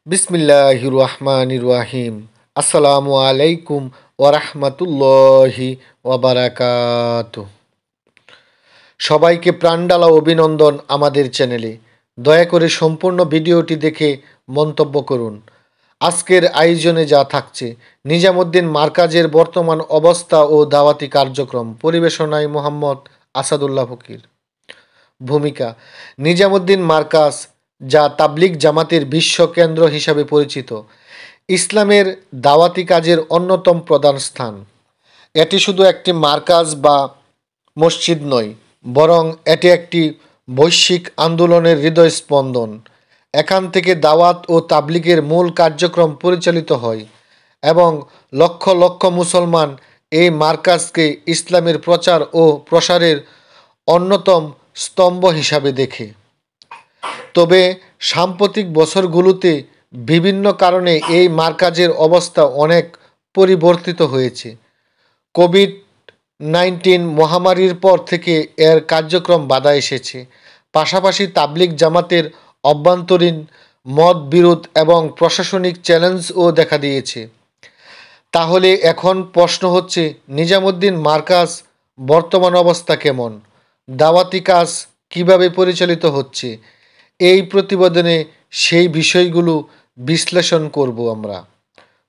বিসমিল্লাহির রহমানির রহিম। আসসালামু আলাইকুম ওরহমতুল্লাহি ওবারাকাতুহু। সবাইকে প্রাণঢালা অভিনন্দন আমাদের চ্যানেলে। দয়া করে সম্পূর্ণ ভিডিওটি দেখে মন্তব্য করুন। আজকের আয়োজনে যা থাকছে: নিজামুদ্দিন মারকাজের বর্তমান অবস্থা ও দাওয়াতি কার্যক্রম, পরিবেশনায় মোহাম্মদ আসাদুল্লাহ ফকির। ভূমিকা: নিজামুদ্দিন মারকাজ, যা তাবলিগ জামাতের বিশ্ব কেন্দ্র হিসাবে পরিচিত, ইসলামের দাওয়াতি কাজের অন্যতম প্রধান স্থান। এটি শুধু একটি মারকাজ বা মসজিদ নয়, বরং এটি একটি বৈশ্বিক আন্দোলনের হৃদয়স্পন্দন। এখান থেকে দাওয়াত ও তাবলিগের মূল কার্যক্রম পরিচালিত হয় এবং লক্ষ লক্ষ মুসলমান এই মারকাজকে ইসলামের প্রচার ও প্রসারের অন্যতম স্তম্ভ হিসাবে দেখে। তবে সাম্প্রতিক বছরগুলোতে বিভিন্ন কারণে এই মারকাজের অবস্থা অনেক পরিবর্তিত হয়েছে। কোভিড-19 মহামারীর পর থেকে এর কার্যক্রম বাধা এসেছে। পাশাপাশি তাবলিগ জামাতের অভ্যন্তরীণ মতবিরোধ এবং প্রশাসনিক চ্যালেঞ্জও দেখা দিয়েছে। তাহলে এখন প্রশ্ন হচ্ছে, নিজামুদ্দিন মারকাজ বর্তমান অবস্থা কেমন? দাওয়াতি কাজ কীভাবে পরিচালিত হচ্ছে? এই প্রতিবেদনে সেই বিষয়গুলো বিশ্লেষণ করব আমরা।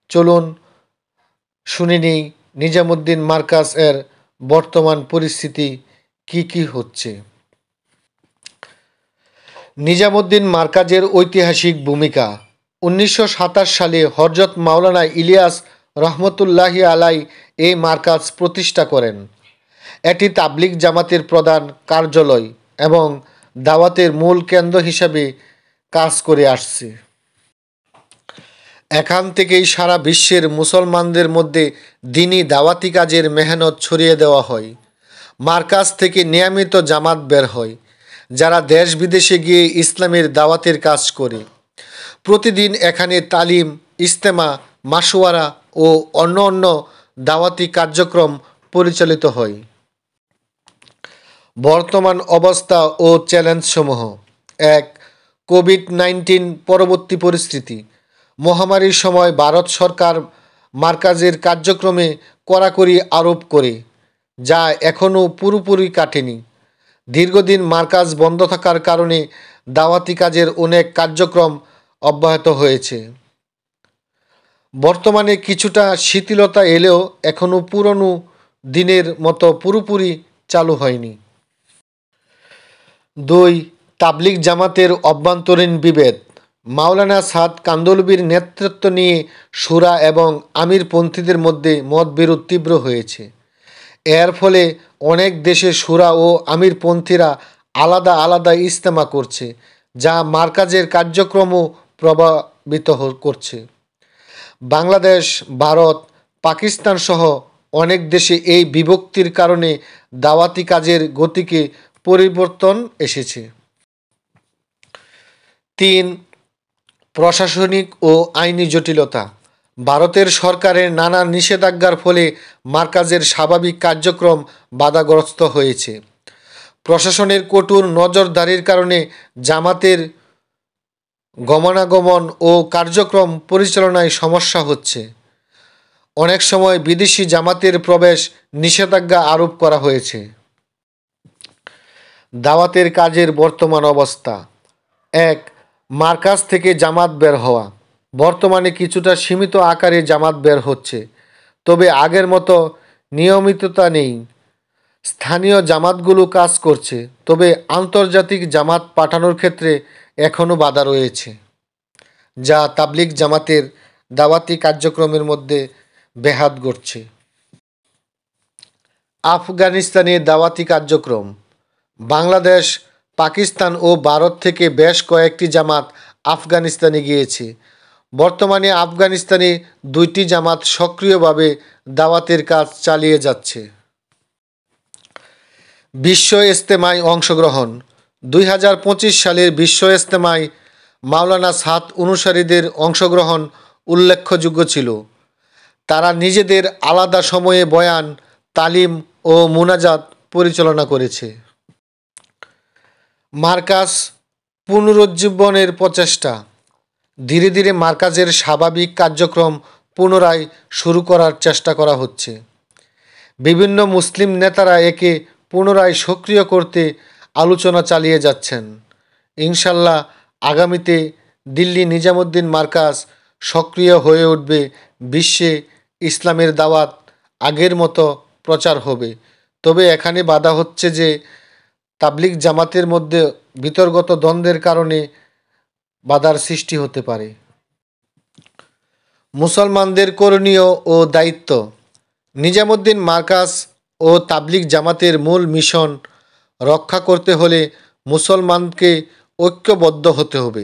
চলুন শুনে নিই নিজামুদ্দিন মারকাজ এর বর্তমান পরিস্থিতি কি হচ্ছে। নিজামুদ্দিন মারকাজের ঐতিহাসিক ভূমিকা: 1927 সালে হযরত মাওলানা ইলিয়াস রহমতুল্লাহি আলাই এই মারকাজ প্রতিষ্ঠা করেন। এটি তাবলিগ জামাতের প্রধান কার্যালয় এবং দাওয়াতের মূল কেন্দ্র হিসাবে কাজ করে আসছে। এখান থেকেই সারা বিশ্বের মুসলমানদের মধ্যে দ্বীনি দাওয়াতি কাজের মেহনত ছড়িয়ে দেওয়া হয়। মারকাজ থেকে নিয়মিত জামাত বের হয়, যারা দেশ বিদেশে গিয়ে ইসলামের দাওয়াতের কাজ করে। প্রতিদিন এখানে তালিম, ইজতেমা, মাশওয়ারা ও অন্য দাওয়াতি কার্যক্রম পরিচালিত হয়। বর্তমান অবস্থা ও চ্যালেঞ্জসমূহ: 1. কোভিড-19 পরবর্তী পরিস্থিতি। মহামারীর সময় ভারত সরকার মারকাজের কার্যক্রমে কড়াকড়ি আরোপ করে, যা এখনও পুরোপুরি কাটেনি। দীর্ঘদিন মারকাজ বন্ধ থাকার কারণে দাওয়াতি কাজের অনেক কার্যক্রম অব্যাহত হয়েছে। বর্তমানে কিছুটা শিথিলতা এলেও এখনও পুরনো দিনের মতো পুরোপুরি চালু হয়নি। 2. তাবলিগ জামাতের অভ্যন্তরীণ বিভেদ। মাওলানা সাদ কান্দলবির নেতৃত্ব নিয়ে শুরা এবং আমিরপন্থীদের মধ্যে মতবিরোধ তীব্র হয়েছে। এর ফলে অনেক দেশে শুরা ও আমিরপন্থীরা আলাদা আলাদা ইজতেমা করছে, যা মারকাজের কার্যক্রমও প্রভাবিত করছে। বাংলাদেশ, ভারত, পাকিস্তান সহ অনেক দেশে এই বিভক্তির কারণে দাওয়াতি কাজের গতিকে পরিবর্তন এসেছে। 3. প্রশাসনিক ও আইনি জটিলতা। ভারতের সরকারের নানা নিষেধাজ্ঞার ফলে মারকাজের স্বাভাবিক কার্যক্রম বাধাগ্রস্ত হয়েছে। প্রশাসনের কঠোর নজরদারির কারণে জামাতের গমনাগমন ও কার্যক্রম পরিচালনায় সমস্যা হচ্ছে। অনেক সময় বিদেশি জামাতের প্রবেশ নিষেধাজ্ঞা আরোপ করা হয়েছে। দাওয়াতের কাজের বর্তমান অবস্থা: 1. মারকাজ থেকে জামাত বের হওয়া। বর্তমানে কিছুটা সীমিত আকারে জামাত বের হচ্ছে, তবে আগের মতো নিয়মিততা নেই। স্থানীয় জামাতগুলো কাজ করছে, তবে আন্তর্জাতিক জামাত পাঠানোর ক্ষেত্রে এখনও বাধা রয়েছে, যা তাবলিগ জামাতের দাওয়াতি কার্যক্রমের মধ্যে ব্যাঘাত ঘটছে। আফগানিস্তানে দাওয়াতি কার্যক্রম। বাংলাদেশ, পাকিস্তান ও ভারত থেকে বেশ কয়েকটি জামাত আফগানিস্তানে গিয়েছে। বর্তমানে আফগানিস্তানে 2টি জামাত সক্রিয়ভাবে দাওয়াতের কাজ চালিয়ে যাচ্ছে। বিশ্ব ইজতেমায় অংশগ্রহণ। 2025 সালের বিশ্ব ইজতেমায় মাওলানা সাদ অনুসারীদের অংশগ্রহণ উল্লেখযোগ্য ছিল। তারা নিজেদের আলাদা সময়ে বয়ান, তালিম ও মুনাজাত পরিচালনা করেছে। মারকাজ পুনরুজ্জীবনের প্রচেষ্টা। ধীরে ধীরে মার্কাজের স্বাভাবিক কার্যক্রম পুনরায় শুরু করার চেষ্টা করা হচ্ছে। বিভিন্ন মুসলিম নেতারা একে পুনরায় সক্রিয় করতে আলোচনা চালিয়ে যাচ্ছেন। ইনশাল্লাহ আগামীতে দিল্লি নিজামুদ্দিন মার্কাজ সক্রিয় হয়ে উঠবে। বিশ্বে ইসলামের দাওয়াত আগের মতো প্রচার হবে। তবে এখানে বাধা হচ্ছে যে তাবলিগ জামাতের মধ্যে বিতর্গত দ্বন্দ্বের কারণে বাধার সৃষ্টি হতে পারে। মুসলমানদের করণীয় ও দায়িত্ব। নিজামুদ্দিন মার্কাজ ও তাবলিগ জামাতের মূল মিশন রক্ষা করতে হলে মুসলমানকে ঐক্যবদ্ধ হতে হবে।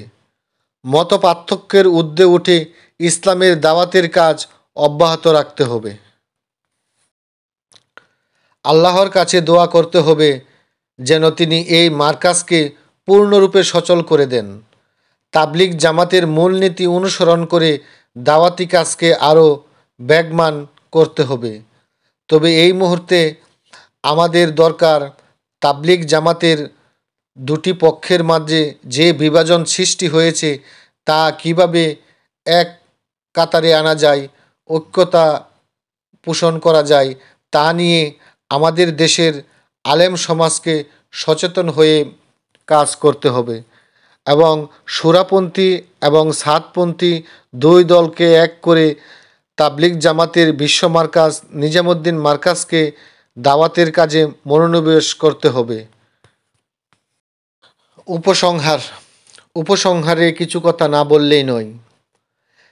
মতপার্থক্যের ঊর্ধ্বে উঠে ইসলামের দাওয়াতের কাজ অব্যাহত রাখতে হবে। আল্লাহর কাছে দোয়া করতে হবে যেন তিনি এই মার্কাজকে পূর্ণরূপে সচল করে দেন। তাবলিগ জামাতের মূলনীতি অনুসরণ করে দাওয়াতি কাজকে আরও বেগবান করতে হবে। তবে এই মুহূর্তে আমাদের দরকার তাবলিগ জামাতের দুটি পক্ষের মাঝে যে বিভাজন সৃষ্টি হয়েছে তা কিভাবে এক কাতারে আনা যায়, ঐক্যতা পোষণ করা যায় তা নিয়ে আমাদের দেশের আলেম সমাজকে সচেতন হয়ে কাজ করতে হবে এবং সুরাপন্থী এবং সাতপন্থী দুই দলকে এক করে তাবলিগ জামাতের বিশ্ব মার্কাজ নিজামুদ্দিন মার্কাজকে দাওয়াতের কাজে মনোনিবেশ করতে হবে। উপসংহারে কিছু কথা না বললেই নয়।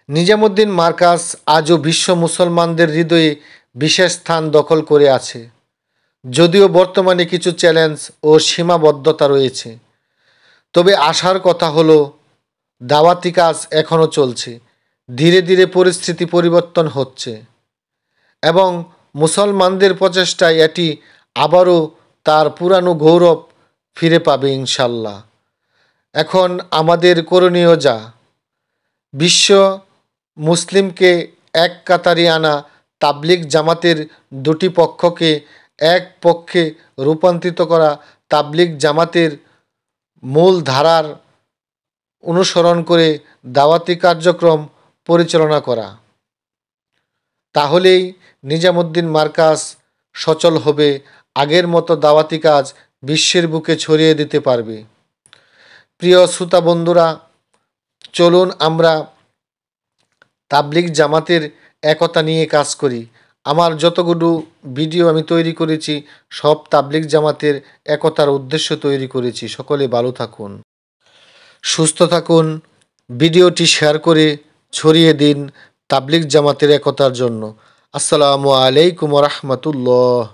নিজামুদ্দিন মার্কাজ আজও বিশ্ব মুসলমানদের হৃদয়ে বিশেষ স্থান দখল করে আছে। যদিও বর্তমানে কিছু চ্যালেঞ্জ ও সীমাবদ্ধতা রয়েছে, তবে আশার কথা হলো দাওয়াতি কাজ এখনও চলছে। ধীরে ধীরে পরিস্থিতি পরিবর্তন হচ্ছে এবং মুসলমানদের প্রচেষ্টায় এটি আবারও তার পুরানো গৌরব ফিরে পাবে ইনশাল্লাহ। এখন আমাদের করণীয় যা বিশ্ব মুসলিমকে এক কাতারে আনা, তাবলিগ জামাতের দুটি পক্ষকে এক পক্ষে রূপান্তরিত করা, তাবলিগ জামাতের মূল ধারার অনুসরণ করে দাওয়াতি কার্যক্রম পরিচালনা করা। তাহলেই নিজামুদ্দিন মার্কাজ সচল হবে, আগের মতো দাওয়াতি কাজ বিশ্বের বুকে ছড়িয়ে দিতে পারবে। প্রিয় শ্রোতা বন্ধুরা, চলুন আমরা তাবলিগ জামাতের একতা নিয়ে কাজ করি। আমার যতগুলো ভিডিও আমি তৈরি করেছি সব তাবলিগ জামাতের একতার উদ্দেশ্য তৈরি করেছি। সকলে ভালো থাকুন, সুস্থ থাকুন। ভিডিওটি শেয়ার করে ছড়িয়ে দিন তাবলিগ জামাতের একতার জন্য। আসসালামু আলাইকুম ওয়া রাহমাতুল্লাহ।